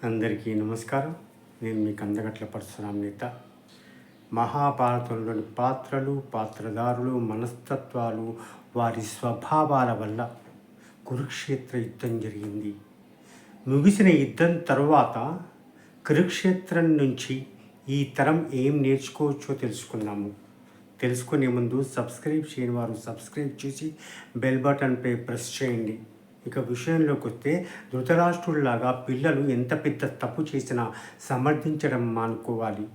అందరికీ నమస్కారం. నేను మీ కందగట్ల పరశురాం నేత. మహాభారతంలోని పాత్రలు, పాత్రధారులు, మనస్తత్వాలు, వారి స్వభావాల వల్ల కురుక్షేత్ర యుద్ధం జరిగింది. ముగిసిన యుద్ధం తరువాత కురుక్షేత్రం నుంచి ఈ తరం ఏం నేర్చుకోవచ్చో తెలుసుకున్నాము. తెలుసుకునే ముందు సబ్స్క్రైబ్ చేయని వారు సబ్స్క్రైబ్ చేసి బెల్ బటన్పై ప్రెస్ చేయండి. ఇక విషయంలోకి వస్తే, ధృతరాష్ట్రుల్లాగా పిల్లలు ఎంత పెద్ద తప్పు చేసినా సమర్థించడం మానుకోవాలి.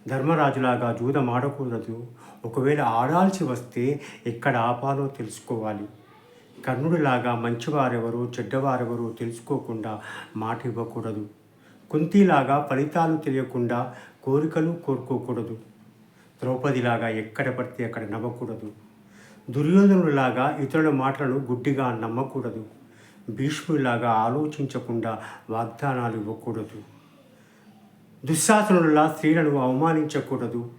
ధర్మరాజులాగా జూదం ఆడకూడదు. ఒకవేళ ఆడాల్సి వస్తే ఎక్కడ ఆపాలో తెలుసుకోవాలి. కర్ణుడిలాగా మంచివారెవరో చెడ్డవారెవరో తెలుసుకోకుండా మాట ఇవ్వకూడదు. కుంతిలాగా ఫలితాలు తెలియకుండా కోరికలు కోరుకోకూడదు. ద్రౌపదిలాగా ఎక్కడ పడితే అక్కడ నవ్వకూడదు. దుర్యోధనులాగా ఇతరుల మాటలను గుడ్డిగా నమ్మకూడదు. భీష్ముడిలాగా ఆలోచించకుండా వాగ్దానాలు ఇవ్వకూడదు. దుశ్శాసనులా స్త్రీలను అవమానించకూడదు.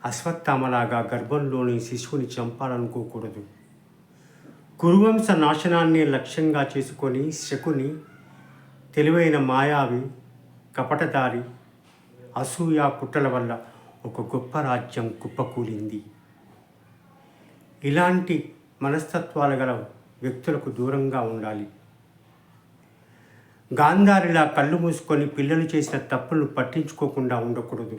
అశ్వత్థామలాగా గర్భంలోని శిశువుని చంపాలనుకోకూడదు. కురువంశ నాశనాన్ని లక్ష్యంగా చేసుకొని శకుని తెలివైన మాయావి, కపటదారి, అసూయ కుట్రల వల్ల ఒక గొప్ప రాజ్యం కుప్పకూలింది. ఇలాంటి మనస్తత్వాలు గల వ్యక్తులకు దూరంగా ఉండాలి. గాంధారిలా కళ్ళు మూసుకొని పిల్లలు చేసిన తప్పులను పట్టించుకోకుండా ఉండకూడదు.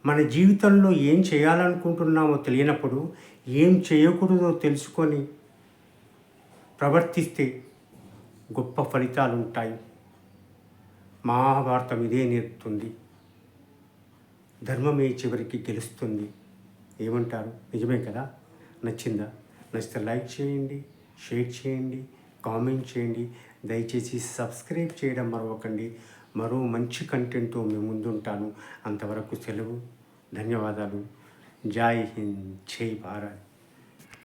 మన జీవితంలో ఏం చేయాలనుకుంటున్నామో తెలియనప్పుడు ఏం చేయకూడదో తెలుసుకొని ప్రవర్తిస్తే గొప్ప ఫలితాలు ఉంటాయి. మహాభారతం ఇదే నేర్పుతుంది. ధర్మమే చివరికి గెలుస్తుంది. ఏమంటారు? నిజమే కదా? నచ్చిందా? నచ్చితే లైక్ చేయండి, షేర్ చేయండి, కామెంట్ చేయండి. దయచేసి సబ్స్క్రైబ్ చేయడం మరవకండి. మరో మంచి కంటెంట్తో మేము ముందుంటాను. అంతవరకు సెలవు. ధన్యవాదాలు. జై హింద్, జై భారత్.